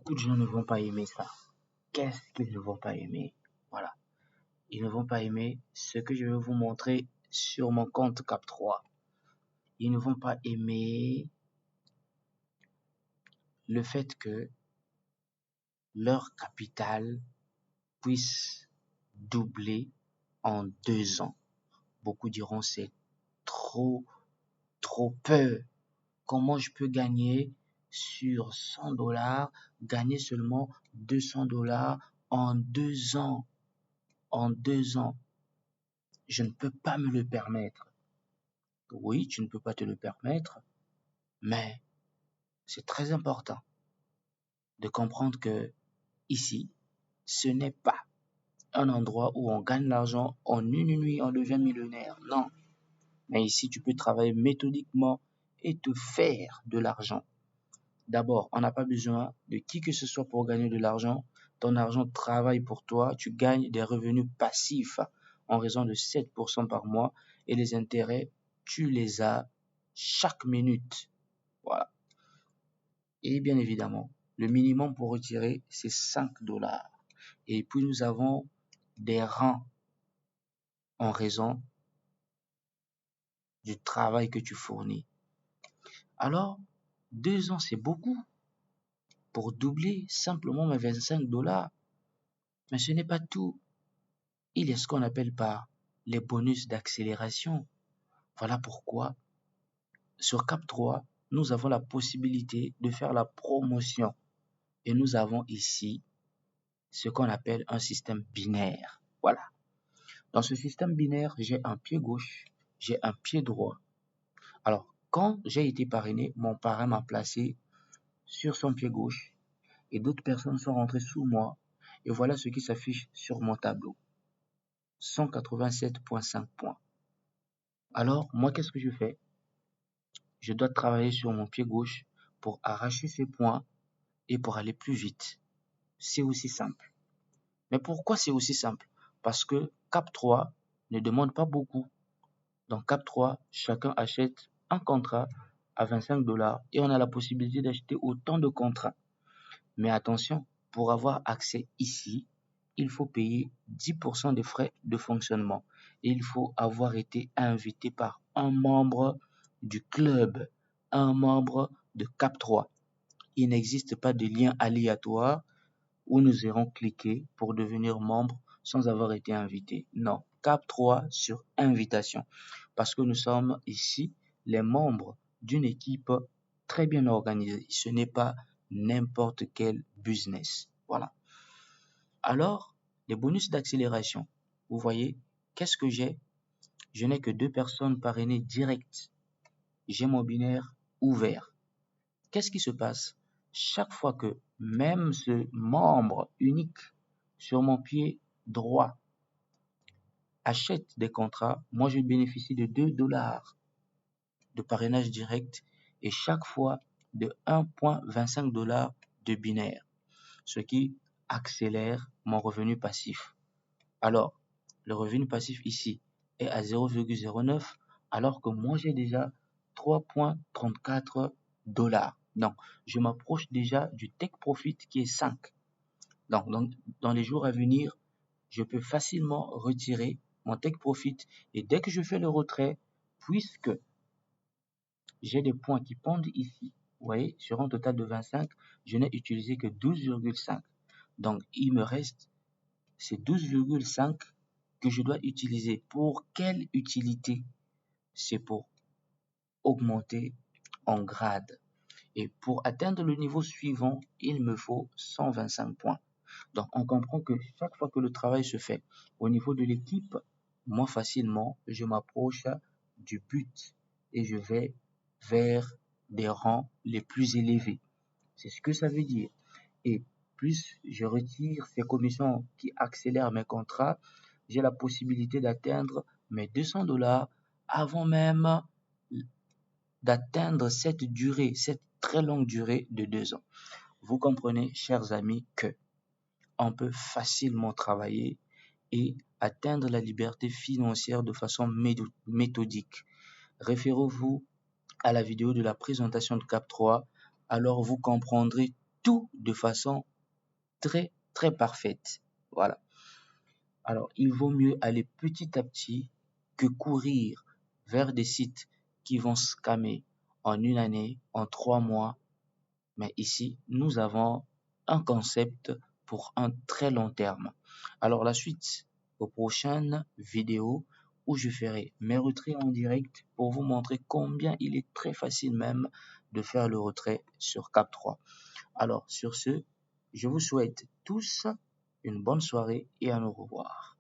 beaucoup de gens ne vont pas aimer ça. Qu'est-ce qu'ils ne vont pas aimer? Voilà. Ils ne vont pas aimer ce que je vais vous montrer sur mon compte Cap3. Ils ne vont pas aimer le fait que leur capital puisse doubler en 2 ans. Beaucoup diront c'est trop peu. Comment je peux gagner sur $100, gagner seulement $200 en 2 ans? En 2 ans, je ne peux pas me le permettre. Oui, tu ne peux pas te le permettre, mais c'est très important de comprendre que ici, ce n'est pas un endroit où on gagne l'argent en une nuit, on devient millionnaire. Non. Mais ici, tu peux travailler méthodiquement et te faire de l'argent. D'abord, on n'a pas besoin de qui que ce soit pour gagner de l'argent. Ton argent travaille pour toi. Tu gagnes des revenus passifs en raison de 7% par mois. Et les intérêts, tu les as chaque minute. Voilà. Et bien évidemment, le minimum pour retirer, c'est $5. Et puis nous avons des rangs en raison du travail que tu fournis. Alors, 2 ans, c'est beaucoup pour doubler simplement mes $25. Mais ce n'est pas tout. Il y a ce qu'on appelle par les bonus d'accélération. Voilà pourquoi, sur Cap3, nous avons la possibilité de faire la promotion. Et nous avons ici ce qu'on appelle un système binaire. Voilà. Dans ce système binaire, j'ai un pied gauche, j'ai un pied droit. Alors, quand j'ai été parrainé, mon parrain m'a placé sur son pied gauche et d'autres personnes sont rentrées sous moi. Et voilà ce qui s'affiche sur mon tableau. 187,5 points. Alors, moi, qu'est-ce que je fais? Je dois travailler sur mon pied gauche pour arracher ces points et pour aller plus vite. C'est aussi simple. Mais pourquoi c'est aussi simple? Parce que Cap3 ne demande pas beaucoup. Dans Cap3, chacun achète un contrat à $25 et on a la possibilité d'acheter autant de contrats. Mais attention, pour avoir accès ici, il faut payer 10% des frais de fonctionnement. Et il faut avoir été invité par un membre du club, un membre de Cap3. Il n'existe pas de lien aléatoire où nous irons cliquer pour devenir membre sans avoir été invité. Non, Cap3 sur invitation. Parce que nous sommes ici les membres d'une équipe très bien organisée. Ce n'est pas n'importe quel business. Voilà. Alors, les bonus d'accélération, vous voyez, qu'est-ce que j'ai? Je n'ai que 2 personnes parrainées directes. J'ai mon binaire ouvert. Qu'est-ce qui se passe? Chaque fois que même ce membre unique sur mon pied droit achète des contrats, moi je bénéficie de $2 de parrainage direct et chaque fois de $1,25 de binaire, ce qui accélère mon revenu passif. Alors, le revenu passif ici est à 0,09 alors que moi j'ai déjà $3,34. Donc, je m'approche déjà du take profit qui est 5. Donc, dans les jours à venir, je peux facilement retirer mon take profit et dès que je fais le retrait, puisque j'ai des points qui pendent ici, vous voyez, sur un total de 25, je n'ai utilisé que 12,5. Donc, il me reste ces 12,5 que je dois utiliser. Pour quelle utilité? C'est pour augmenter en grade. Et pour atteindre le niveau suivant, il me faut 125 points. Donc, on comprend que chaque fois que le travail se fait au niveau de l'équipe, moi facilement, je m'approche du but et je vais vers des rangs les plus élevés. C'est ce que ça veut dire. Et plus je retire ces commissions qui accélèrent mes contrats, j'ai la possibilité d'atteindre mes $200 avant même d'atteindre cette durée, cette très longue durée de 2 ans. Vous comprenez, chers amis, que on peut facilement travailler et atteindre la liberté financière de façon méthodique. Référez-vous à la vidéo de la présentation de Cap3, alors vous comprendrez tout de façon très très parfaite. Voilà. Alors, il vaut mieux aller petit à petit que courir vers des sites qui vont scammer en une année, en 3 mois. Mais ici, nous avons un concept pour un très long terme. Alors, la suite aux prochaines vidéos où je ferai mes retraits en direct pour vous montrer combien il est très facile même de faire le retrait sur Cap3. Alors, sur ce, je vous souhaite tous une bonne soirée et à nous revoir.